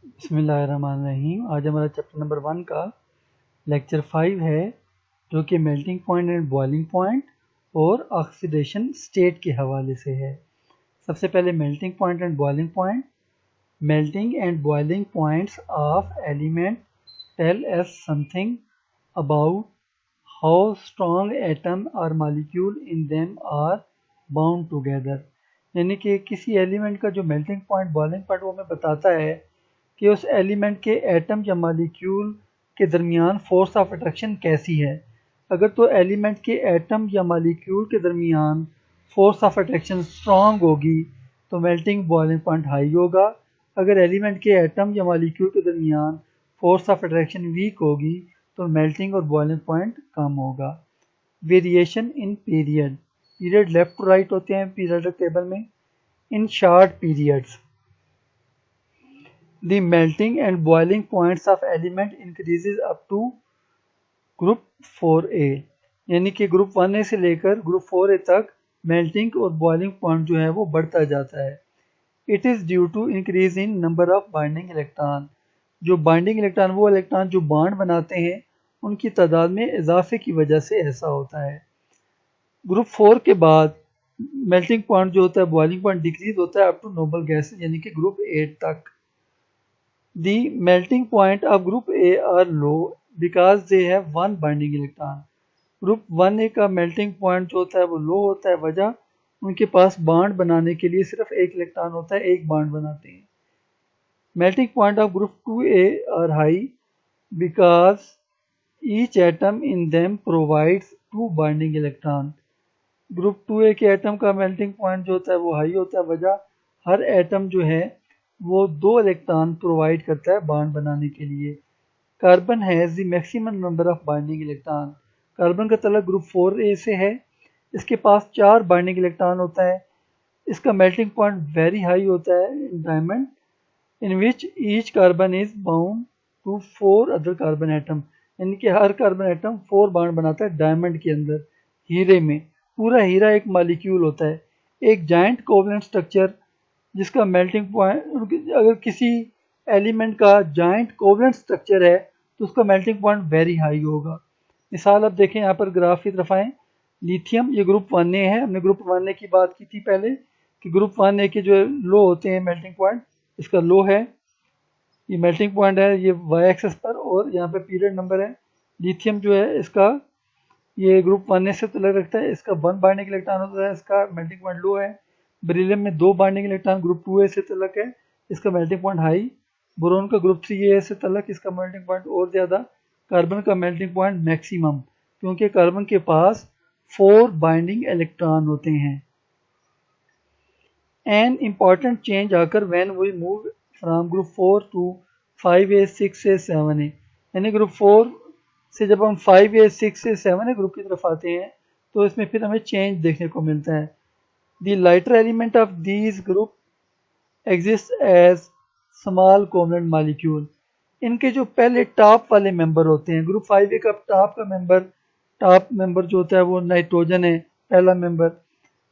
बिस्मिल्लाहिर्रहमानिर्रहीम। आज हमारा चैप्टर नंबर 1 का लेक्चर 5 है, जो कि melting point and boiling point और ऑक्सीडेशन स्टेट के हवाले से है। सबसे पहले melting point and boiling point. Melting and boiling points of element tell us something about how strong atom और molecule in them are bound together. यानी कि किसी एलिमेंट का जो मेल्टिंग पॉइंट बॉइलिंग पॉइंट वो हमें बताता है कि उस एलिमेंट के एटम या मॉलिक्यूल के दरमियान फोर्स ऑफ अट्रैक्शन कैसी है। अगर तो एलिमेंट के एटम या मॉलिक्यूल के दरमियान फोर्स ऑफ अट्रैक्शन स्ट्रॉन्ग होगी तो मेल्टिंग बॉइलिंग पॉइंट हाई होगा। अगर एलिमेंट के एटम या मॉलिक्यूल के दरमियान फोर्स ऑफ अट्रैक्शन वीक होगी तो मेल्टिंग और बॉइलिंग पॉइंट कम होगा। Variation in period. Period left to right होते हैं पीरियडिक टेबल में। In short periods the melting and boiling points of element increases up to group 4a। यानी कि ग्रुप 1a से लेकर ग्रुप 4a तक मेल्टिंग और बॉइलिंग पॉइंट जो है वो बढ़ता जाता है। It is due to increase in number of binding electron. जो बाइंडिंग इलेक्ट्रॉन वो इलेक्ट्रॉन जो बॉन्ड बनाते हैं उनकी तादाद में इजाफे की वजह से ऐसा होता है। ग्रुप 4 के बाद मेल्टिंग पॉइंट जो होता है बॉइलिंग पॉइंट डिक्रीज होता है अप टू नोबल गैसेज यानी कि ग्रुप 8 तक। The melting point of group A are low because they have one binding electron। Group 1A का मेल्टिंग पॉइंट जो होता है वो लो होता है, वजह उनके पास बॉन्ड बनाने के लिए सिर्फ एक इलेक्ट्रॉन होता है, एक बॉन्ड बनाते हैं। Melting point of group 2A are high because each atom in them provides two binding electron। Group 2A के एटम का मेल्टिंग पॉइंट जो होता है वो हाई होता है, वजह हर एटम जो है वो 2 इलेक्ट्रॉन प्रोवाइड करता है बॉन्ड बनाने के लिए। Carbon has the maximum number of binding electron. Carbon का तलक ग्रुप 4a से है, इसके पास 4 बाइंडिंग इलेक्ट्रॉन होता है। इसका मेल्टिंग पॉइंट वेरी हाई होता है in diamond in which each carbon is bound to 4 other carbon atom. यानी कि हर कार्बन एटम 4 बॉन्ड बनाता है डायमंड के अंदर। हीरे में पूरा हीरा एक मॉलिक्यूल होता है, एक जाइंट कोवलेंट स्ट्रक्चर जिसका मेल्टिंग पॉइंट, अगर किसी एलिमेंट का जाइंट कोवलेंट स्ट्रक्चर है तो उसका मेल्टिंग पॉइंट वेरी हाई होगा। मिसाल अब देखें, यहाँ पर ग्राफ की तरफ आएँ। लिथियम ये ग्रुप 1a है, हमने ग्रुप 1a की बात की थी पहले कि ग्रुप 1a के जो लो होते हैं मेल्टिंग पॉइंट, इसका लो है, ये मेल्टिंग पॉइंट है ये वाई एक्सेस पर, और यहाँ पे पीरियड नंबर है। लिथियम जो है इसका ये ग्रुप 1a से तलक रखता है, इसका 1 बाइंडिंग इलेक्ट्रॉन होता है, इसका मेल्टिंग पॉइंट लो है। बेरिलियम में 2 बाइंडिंग इलेक्ट्रॉन ग्रुप 2a से तलक है, इसका मेल्टिंग पॉइंट हाई। बोरोन का ग्रुप 3a से तलक, इसका मेल्टिंग पॉइंट और ज़्यादा। कार्बन का मेल्टिंग पॉइंट मैक्सिमम, क्योंकि कार्बन के पास 4 बाइंडिंग इलेक्ट्रॉन होते हैं। एन इम्पॉर्टेंट चेंज आकर when we move from group 4 to 5a 6a 7a। यानी ग्रुप 4 से जब हम 5a 6a 7a ग्रुप की तरफ आते हैं तो इसमें फिर हमें चेंज देखने को मिलता है। The lighter element of these group exists as small covalent molecule। इनके जो पहले टॉप वाले मेंबर होते हैं, ग्रुप 5a का टॉप मेंबर जो होता है वो नाइट्रोजन है पहला मेंबर।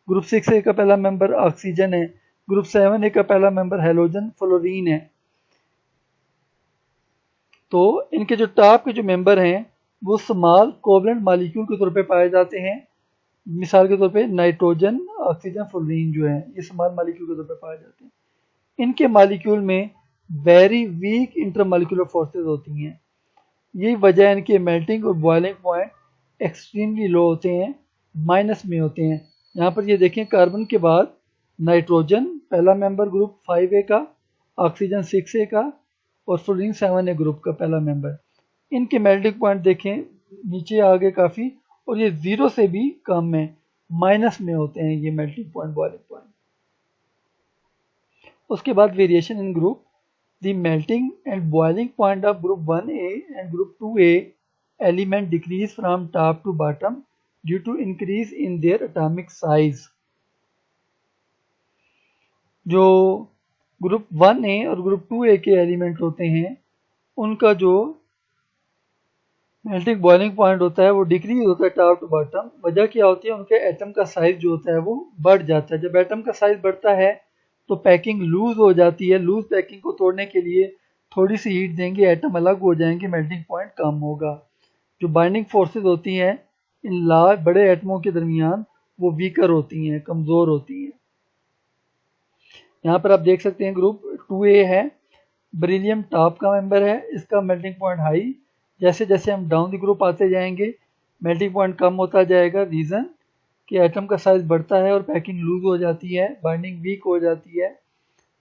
ग्रुप 6a का पहला मेंबर ऑक्सीजन है। ग्रुप 7a का पहला मेंबर हेलोजन फ्लोरीन है। तो इनके जो टॉप के जो मेंबर हैं वो स्मॉल कोवलेंट मॉलिक्यूल के तौर पे पाए जाते हैं। मिसाल के तौर पे नाइट्रोजन, ऑक्सीजन, फ्लोरीन जो है ये स्मॉल मॉलिक्यूल के तौर पे पाए जाते हैं। इनके मॉलिक्यूल में वेरी वीक इंटरमॉलिक्यूलर फोर्सेस होती हैं। यही वजह है इनके मेल्टिंग और बॉइलिंग पॉइंट एक्सट्रीमली लो होते हैं, माइनस में होते हैं। यहाँ पर ये देखें, कार्बन के बाद नाइट्रोजन पहला मेंबर ग्रुप 5a का, ऑक्सीजन 6a का और फ्लोरीन 7a ग्रुप का पहला मेंबर। इनके मेल्टिंग पॉइंट देखें नीचे आगे काफ़ी, और ये 0 से भी कम है, माइनस में होते हैं ये मेल्टिंग पॉइंट बॉइलिंग पॉइंट। उसके बाद variation in group. The melting and boiling point of group 1a and group 2a element decrease from top to bottom due to increase in their atomic size. जो group 1a और group 2a के element होते हैं उनका जो melting boiling point होता है वो डिक्रीज होता है टॉप टू बॉटम। वजह क्या होती है, उनके एटम का साइज जो होता है वो बढ़ जाता है। जब एटम का साइज बढ़ता है तो पैकिंग लूज हो जाती है। लूज पैकिंग को तोड़ने के लिए थोड़ी सी हीट देंगे, एटम अलग हो जाएंगे, मेल्टिंग पॉइंट कम होगा। जो बाइंडिंग फोर्सेस होती हैं इन बड़े एटमों के दरमियान वो वीकर होती हैं, कमज़ोर होती हैं। यहाँ पर आप देख सकते हैं ग्रुप 2A है, बेरिलियम टॉप का मेंबर है, इसका मेल्टिंग पॉइंट हाई। जैसे जैसे हम डाउन द ग्रुप आते जाएंगे मेल्टिंग पॉइंट कम होता जाएगा। रीज़न कि एटम का साइज बढ़ता है और पैकिंग लूज हो जाती है, बाइंडिंग वीक हो जाती है,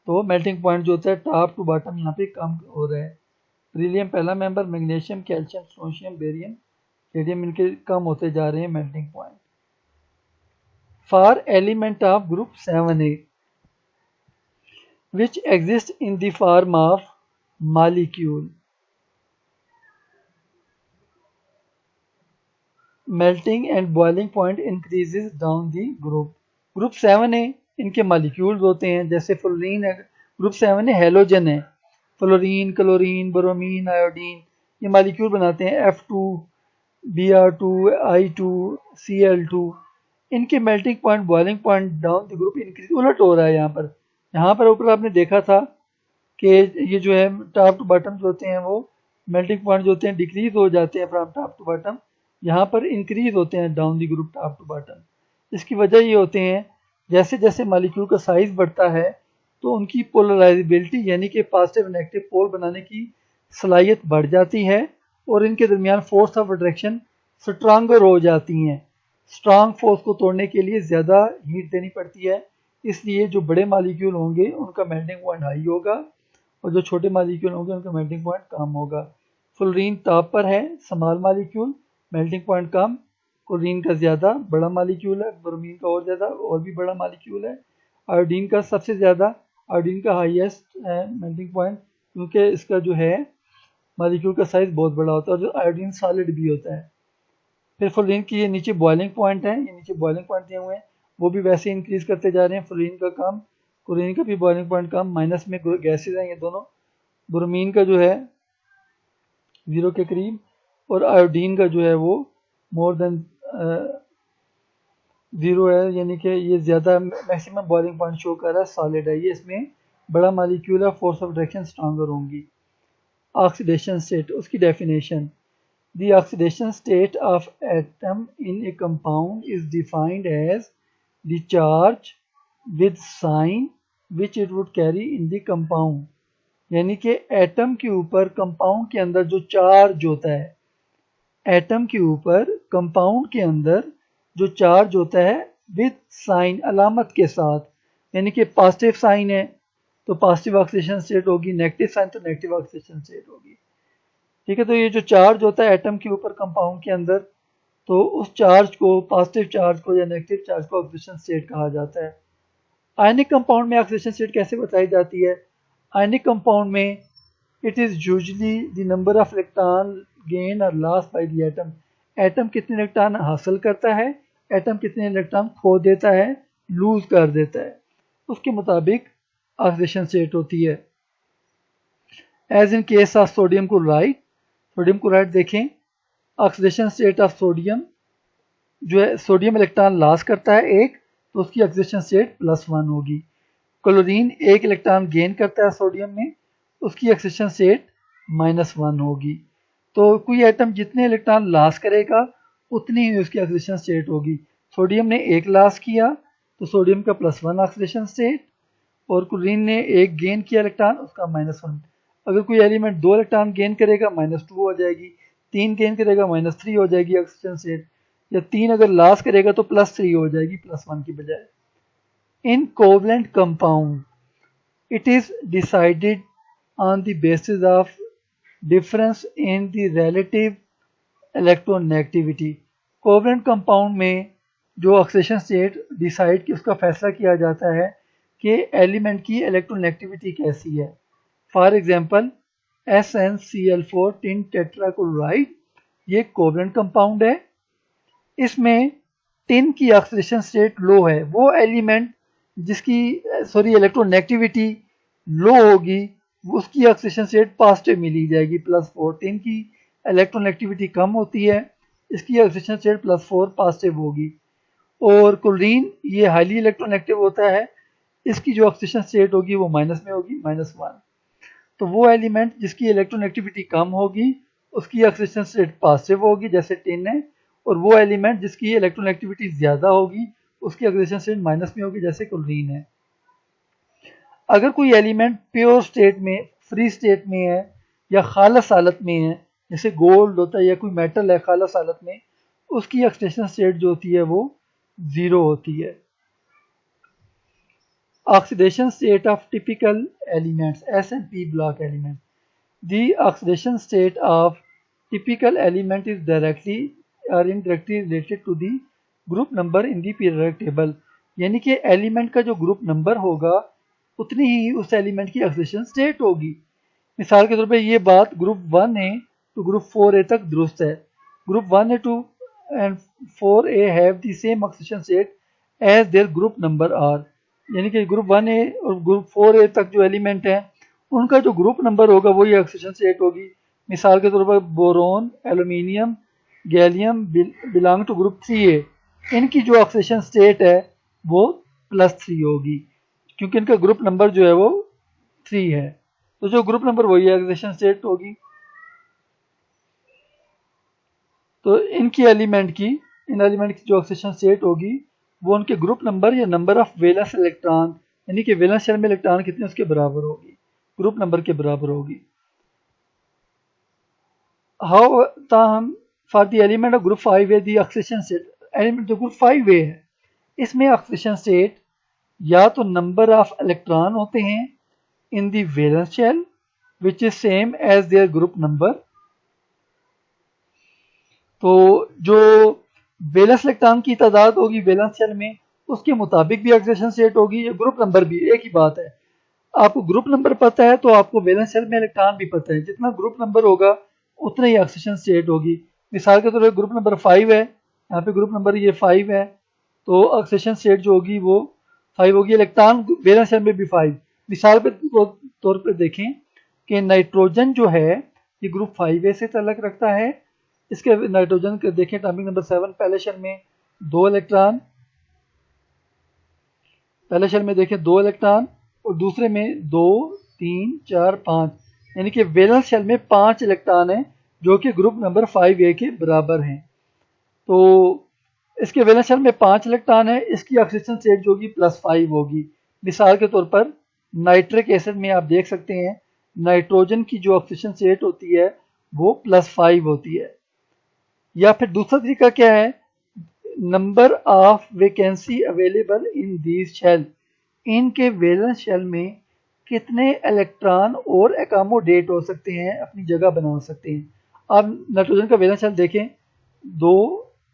तो मेल्टिंग पॉइंट जो होता है टॉप टू बॉटम यहाँ पे कम हो रहा है। बेरिलियम पहला member, magnesium, calcium, strontium, barium, radium इनके कम होते जा रहे हैं melting point. For element of group 7A which exist in the form of molecule, melting and boiling point increases down the group. Group 7A इनके molecules होते हैं, जैसे fluorine है, ग्रुप 7A हेलोजन है, फ्लोरीन, क्लोरीन, ब्रोमीन, आयोडीन, ये molecule बनाते हैं F2, Br2, I2, Cl2। इनके melting point, boiling point down the group increase, उलट हो रहा है। यहाँ पर ऊपर आपने देखा था कि ये जो है टॉप टू बॉटम जो होते हैं वो मेल्टिंग पॉइंट जो होते हैं डिक्रीज हो जाते हैं फ्रॉम टॉप टू बॉटम, यहाँ पर इंक्रीज होते हैं down the group top to bottom. इसकी वजह ये होते हैं जैसे जैसे मॉलिक्यूल का साइज बढ़ता है तो उनकी पोलराइजेबिलिटी यानी कि पॉजिटिव नेगेटिव पोल बनाने की सलाहियत बढ़ जाती है और इनके दरमियान फोर्स ऑफ अट्रैक्शन स्ट्रांगर हो जाती हैं। स्ट्रांग फोर्स को तोड़ने के लिए ज़्यादा हीट देनी पड़ती है, इसलिए जो बड़े मॉलिक्यूल होंगे उनका मेल्टिंग पॉइंट हाई होगा और जो छोटे मॉलिक्यूल होंगे उनका मेल्टिंग पॉइंट कम होगा। फ्लोरीन टॉप पर है, स्मॉल मॉलिक्यूल, मेल्टिंग पॉइंट कम। क्लोरीन का ज़्यादा, बड़ा मॉलिक्यूल है। ब्रोमीन का और ज़्यादा, और भी बड़ा मॉलिक्यूल है। आयोडीन का सबसे ज़्यादा, आयोडीन का हाईएस्ट है मेल्टिंग पॉइंट, क्योंकि इसका जो है मॉलिक्यूल का साइज बहुत बड़ा होता है और जो आयोडीन सॉलिड भी होता है। फिर फ्लोरीन की ये नीचे बॉइलिंग पॉइंट है, ये नीचे बॉइलिंग पॉइंट दिए हुए हैं, वो भी वैसे इंक्रीज करते जा रहे हैं। फ्लोरीन का कम, क्लोरीन का भी बॉइलिंग पॉइंट कम, माइनस में गैसेज हैं ये दोनों। ब्रोमीन का जो है 0 के करीब और आयोडीन का जो है वो मोर देन 0 है, यानी कि ये ज़्यादा मैक्सिमम बॉइलिंग पॉइंट शो कर रहा है, सॉलिड है ये, इसमें बड़ा मॉलिक्यूल है, फोर्स ऑफ अट्रैक्शन स्ट्रॉन्गर होंगी। ऑक्सीडेशन स्टेट, उसकी definition, the oxidation state of atom in a compound is defined as the charge with sign which it would carry in the compound। यानी कि atom के ऊपर compound के अंदर जो charge होता है, एटम के ऊपर कंपाउंड के अंदर जो चार्ज होता है विद साइन, अलामत के साथ, यानी कि पॉजिटिव साइन है तो पॉजिटिव ऑक्सीडेशन स्टेट होगी, नेगेटिव साइन तो नेगेटिव ऑक्सीडेशन स्टेट होगी। ठीक है, तो ये जो चार्ज होता है एटम के ऊपर कंपाउंड के अंदर, तो उस चार्ज को, पॉजिटिव चार्ज को या नेगेटिव चार्ज को ऑक्सीडेशन स्टेट कहा जाता है। आयनिक कंपाउंड में ऑक्सीडेशन स्टेट कैसे बताई जाती है? आयनिक कंपाउंड में it is usually the number of electron gain और loss by the atom. Atom कितने इलेक्ट्रॉन हासिल करता है, एटम कितने इलेक्ट्रॉन खो देता है, लूज कर देता है, उसके मुताबिक ऑक्सीडेशन स्टेट होती है। As in case of sodium chloride, sodium chloride देखें, ऑक्सीडेशन स्टेट ऑफ सोडियम जो है, सोडियम इलेक्ट्रॉन लॉस करता है एक, तो उसकी ऑक्सीडेशन स्टेट +1 होगी। क्लोरीन एक इलेक्ट्रॉन गेन करता है सोडियम में, उसकी ऑक्सीडेशन स्टेट -1 होगी। तो कोई एटम जितने इलेक्ट्रॉन लॉस करेगा उतनी ही उसकी ऑक्सीडेशन स्टेट होगी। सोडियम ने एक लॉस किया तो सोडियम का +1 ऑक्सीडेशन स्टेट, और क्लोरीन ने एक गेन किया इलेक्ट्रॉन, उसका -1। अगर कोई एलिमेंट 2 इलेक्ट्रॉन गेन करेगा -2 हो जाएगी, 3 गेन करेगा -3 हो जाएगी ऑक्सीडेशन स्टेट, या 3 अगर लॉस करेगा तो +3 हो जाएगी +1 की बजाय। In covalent compound it is decided on the basis of difference in the relative electronegativity. Covalent compound में जो ऑक्सीडेशन स्टेट डिसाइड की, उसका फैसला किया जाता है कि एलिमेंट की इलेक्ट्रोनेगेटिविटी कैसी है। For example SnCl4 tin tetrachloride, ये कोवलेंट कंपाउंड है। इसमें टिन की ऑक्सीडेशन स्टेट लो है, वो एलिमेंट जिसकी इलेक्ट्रोनेगेटिविटी लो होगी उसकी ऑक्सीडेशन स्टेट पॉजिटिव मिली जाएगी +4। टिन की इलेक्ट्रोनेगेटिविटी कम होती है, इसकी ऑक्सीडेशन स्टेट +4 पॉजिटिव होगी। और क्लोरीन ये हाईली इलेक्ट्रोनेगेटिव होता है, इसकी जो ऑक्सीडेशन स्टेट होगी वो माइनस में होगी, -1। तो वो एलिमेंट जिसकी इलेक्ट्रोनेगेटिविटी कम होगी उसकी ऑक्सीडेशन स्टेट पॉजिटिव होगी, जैसे टिन है, और वो एलिमेंट जिसकी इलेक्ट्रोनेगेटिविटी ज़्यादा होगी उसकी ऑक्सीडेशन स्टेट माइनस में होगी, जैसे क्लोरीन है। अगर कोई एलिमेंट प्योर स्टेट में, फ्री स्टेट में है या खालस हालत में है, जैसे गोल्ड होता है या कोई मेटल है खालस हालत में, उसकी ऑक्सीडेशन स्टेट जो होती है वो 0 होती है। Oxidation state of typical elements, S and P block element. The oxidation state of typical element is directly or indirectly related to the group number in the periodic table. यानी कि element का जो ग्रुप नंबर होगा उतनी ही उस element की oxidation state होगी। मिसाल के तौर पे ये बात group 1A to group 4A तक दुरुस्त है। Group 1A two and 4A have the same oxidation state as their group number are. यानी कि ग्रुप 1A और ग्रुप 4A तक जो एलिमेंट हैं उनका जो ग्रुप नंबर होगा वही ऑक्सीडेशन स्टेट होगी। मिसाल के तौर पर boron, aluminium, gallium belong to group 3A, इनकी जो ऑक्सीडेशन स्टेट है वो +3 होगी क्योंकि इनका ग्रुप नंबर जो है वो 3 है, तो जो ग्रुप नंबर वही ऑक्सीडेशन स्टेट होगी। तो इन एलिमेंट की जो ऑक्सीडेशन स्टेट होगी वो उनके ग्रुप नंबर या नंबर ऑफ वैलेंस इलेक्ट्रॉन, यानी कि वैलेंस शेल में इलेक्ट्रॉन कितने उसके बराबर होगी, ग्रुप नंबर के बराबर होगी। हाउ ताहम for the element of group 5A the oxidation state, element जो ग्रुप 5A है इसमें ऑक्सीडेशन स्टेट या तो नंबर ऑफ इलेक्ट्रॉन होते हैं in the valence shell which is same as their group number. तो जो वैलेंस इलेक्ट्रॉन की तादाद होगी वैलेंस शेल में उसके मुताबिक भी ऑक्सीडेशन स्टेट होगी, या ग्रुप नंबर भी, एक ही बात है। आपको ग्रुप नंबर पता है तो आपको वैलेंस शेल में इलेक्ट्रॉन भी पता है, जितना ग्रुप नंबर होगा उतना ही ऑक्सीडेशन स्टेट होगी। मिसाल के तौर पर ग्रुप नंबर 5 है, यहाँ पे ग्रुप नंबर ये 5 है, तो ऑक्सीडेशन स्टेट जो होगी वो 5 होगी, इलेक्ट्रॉन वैलेंस शेल में भी 5। मिसाल के तौर पर देखें कि नाइट्रोजन जो है ये ग्रुप 5A से ताल्लुक रखता है। इसके नाइट्रोजन के देखें एटॉमिक नंबर 7, पहले शेल में 2 इलेक्ट्रॉन, पहले शेल में देखें 2 इलेक्ट्रॉन और दूसरे में 2, 3, 4, 5, यानी कि वैलेंस शेल में 5 इलेक्ट्रॉन हैं जो कि ग्रुप नंबर 5A के बराबर हैं। तो इसके वैलेंस शेल में 5 इलेक्ट्रॉन है, इसकी ऑक्सीडेशन स्टेट जो होगी +5 होगी। मिसाल के तौर पर नाइट्रिक एसिड में आप देख सकते हैं नाइट्रोजन की जो ऑक्सीडेशन स्टेट होती है वो +5 होती है। या फिर दूसरा तरीका क्या है, number of vacancy available in these shell, इनके वैलेंस शेल में कितने इलेक्ट्रॉन और एकोमोडेट हो सकते हैं, अपनी जगह बना सकते हैं। आप नाइट्रोजन का वैलेंस शेल देखें 2,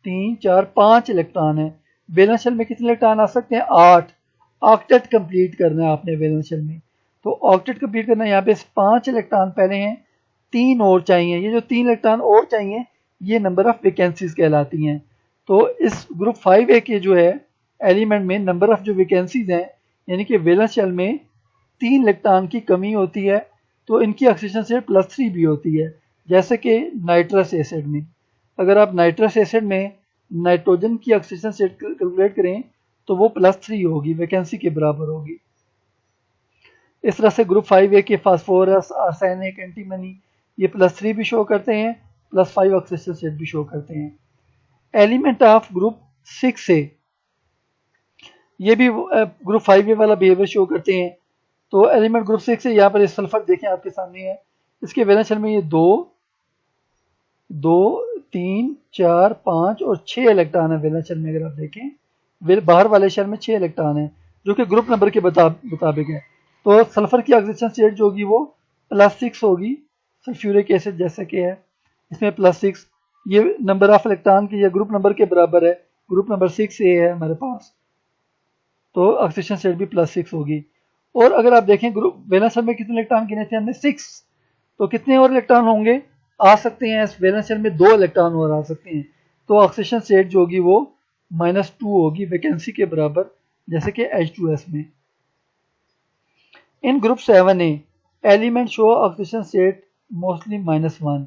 3, 4, 5 इलेक्ट्रॉन है, वैलेंस शेल में कितने इलेक्ट्रॉन आ सकते हैं, 8। ऑक्टेट कंप्लीट करना है आपने वैलेंस शेल में, तो ऑक्टेट कंप्लीट करना है, यहाँ पे 5 इलेक्ट्रॉन पहले हैं, 3 और चाहिए, ये जो 3 इलेक्ट्रॉन और चाहिए ये नंबर ऑफ वैकेंसीज कहलाती हैं। तो इस ग्रुप 5A के जो है एलिमेंट में नंबर ऑफ जो वैकेंसीज हैं, यानी कि वैलेंस शेल में 3 इलेक्ट्रॉन की कमी होती है, तो इनकी ऑक्सीडेशन स्टेट +3 भी होती है, जैसे कि नाइट्रस एसिड में। अगर आप नाइट्रस एसिड में नाइट्रोजन की ऑक्सीडेशन स्टेट कैलकुलेट करें तो वो +3 होगी, वैकेंसी के बराबर होगी। इस तरह से ग्रुप 5A के फास्फोरस, आर्सेनिक, एंटीमनी ये +3 भी शो करते हैं, +5 ऑक्सीडेशन स्टेट भी शो करते हैं। एलिमेंट ऑफ ग्रुप 6A ये भी ग्रुप 5A वाला बिहेवियर शो करते हैं। तो एलिमेंट ग्रुप 6 से यहाँ पर सल्फर देखें आपके सामने है, इसके वैलेंस शेल में ये 2, 3, 4, 5 और 6 इलेक्ट्रॉन है वैलेंस शेल में। अगर आप देखें बाहर वाले शेल में 6 इलेक्ट्रॉन है जो कि ग्रुप नंबर के मुताबिक है। तो सल्फर की ऑक्सीडेशन स्टेट जो होगी वो +6 होगी, सल्फ्यूरिक एसिड जैसे कि है इसमें +6, ये नंबर ऑफ इलेक्ट्रॉन की या ग्रुप नंबर के बराबर है, ग्रुप नंबर 6A है हमारे पास, तो ऑक्सीडेशन स्टेट भी +6 होगी। और अगर आप देखें ग्रुप वैलेंस शेल में कितने इलेक्ट्रॉन गिने थे हमने, 6, तो कितने और इलेक्ट्रॉन होंगे, आ सकते हैं इस वैलेंस शेल में 2 इलेक्ट्रॉन और आ सकते हैं, तो ऑक्सीडेशन स्टेट जो होगी वो -2 होगी, वैकेंसी के बराबर, जैसे कि H2S में। In group 7A element show oxidation state mostly -1,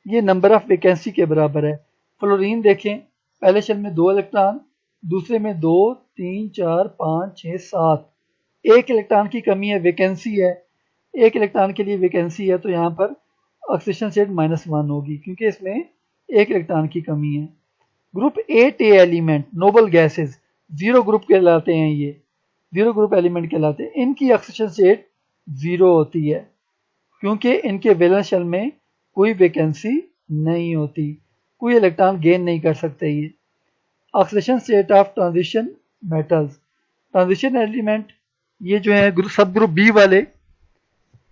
ये नंबर ऑफ वैकेंसी के बराबर है। फ्लोरीन देखें, पहले शेल में 2 इलेक्ट्रॉन, दूसरे में 2, 3, 4, 5, 6, 7, 1 इलेक्ट्रॉन की कमी है, वैकेंसी है, एक इलेक्ट्रॉन के लिए वैकेंसी है तो यहाँ पर ऑक्सीडेशन स्टेट -1 होगी क्योंकि इसमें एक इलेक्ट्रॉन की कमी है। Group 8A element noble gases zero group कहलाते हैं, ये जीरो ग्रुप एलिमेंट कहलाते हैं। इनकी ऑक्सीडेशन स्टेट 0 होती है क्योंकि इनके वैलेंस शेल में कोई वैकेंसी नहीं होती, कोई इलेक्ट्रॉन गेन नहीं कर सकते ये। Oxidation state of transition metals, transition element ये जो है सब ग्रुप बी वाले,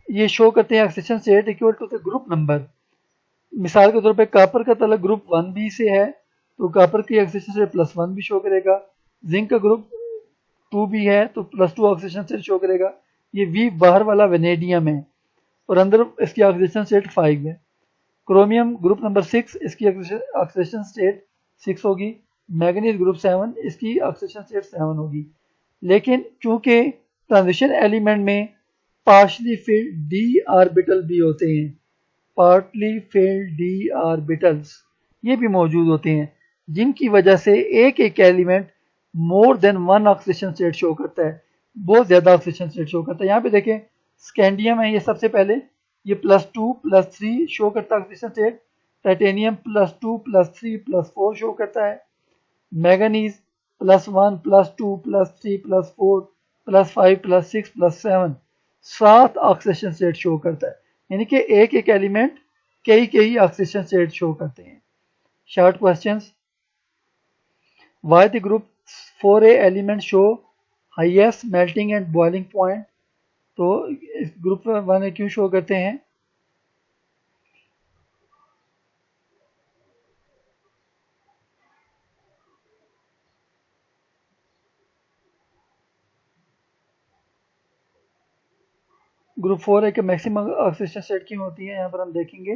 ये शो करते हैं oxidation state equal to the group number. मिसाल के तौर पे कॉपर का तलक ग्रुप 1b से है तो कॉपर की ऑक्सीडेशन स्टेट +1 भी शो करेगा। जिंक का ग्रुप 2b है तो +2 ऑक्सीडेशन स्टेट शो करेगा। ये वी बाहर वाला वेनेडियम है और अंदर इसकी ऑक्सीडेशन स्टेट 5 है। क्रोमियम ग्रुप नंबर 6, इसकी ऑक्सीडेशन स्टेट 6 होगी। मैग्नीज ग्रुप 7, इसकी ऑक्सीडेशन स्टेट 7 होगी। लेकिन चूंकि ट्रांजिशन एलिमेंट में पार्शली फिल्ड डी ऑर्बिटल भी होते हैं, पार्टली फिल्ड डी ऑर्बिटल्स ये भी मौजूद होते हैं, जिनकी वजह से एक एक element more than 1 oxidation state show करता है, बहुत ज्यादा ऑक्सीडेशन स्टेट शो करता है। यहाँ पे देखें स्कैंडियम है ये सबसे पहले, ये +2 +3 शो करता है ऑक्सीडेशन स्टेट। टाइटेनियम +2 +3 +4 शो करता है। मैंगनीज +1 +2 +3 +4 +5 +6 +7 7 ऑक्सीडेशन स्टेट शो करता है, यानी कि एक एक एलिमेंट कई कई ऑक्सीडेशन स्टेट शो करते हैं। Short questions, why the group 4A element show highest melting and boiling point, तो इस ग्रुप 1A क्यों शो करते हैं? ग्रुप 4A के मैक्सिमम ऑक्सीडेशन स्टेट क्यों होती है, यहाँ पर हम देखेंगे।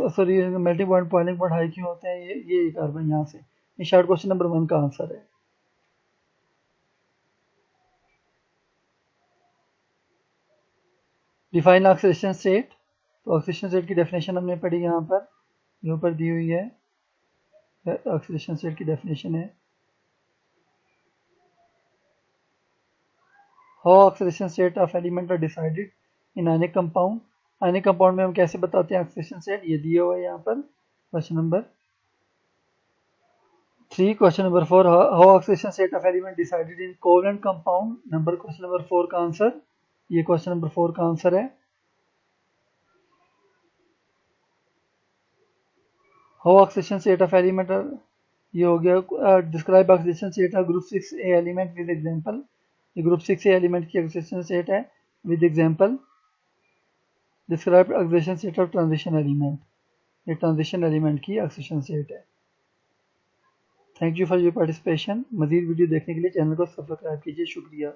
Sorry, melting point boiling point high क्यों होते हैं, ये कार्बन यहाँ से। ये शॉर्ट क्वेश्चन नंबर 1 का आंसर है। डिफाइन ऑक्सीडेशन स्टेट, तो ऑक्सीडेशन स्टेट की डेफिनेशन हमने पढ़ी यहाँ पर, ये ऊपर दी हुई है। ऑक्सीडेशन स्टेट की डेफिनेशन है, how oxidation state of element are decided in ionic compound. Ionic compound में हम कैसे बताते हैं ऑक्सीडेशन स्टेट, ये दिया हुआ है यहाँ पर question number 3। Question number 4, how oxidation state of element decided in covalent compound. Number question number 4 का आंसर, ये क्वेश्चन नंबर 4 का आंसर है। How oxidation state of element, ये हो गया। Describe oxidation state of group 6A element with example. ये group 6A element की oxidation state है with example. Describe oxidation state of transition element, ये ट्रांजिशन एलिमेंट की ऑक्सीडेशन स्टेट है। Thank you for your participation. मजीद video देखने के लिए चैनल को सब्सक्राइब कीजिए। शुक्रिया।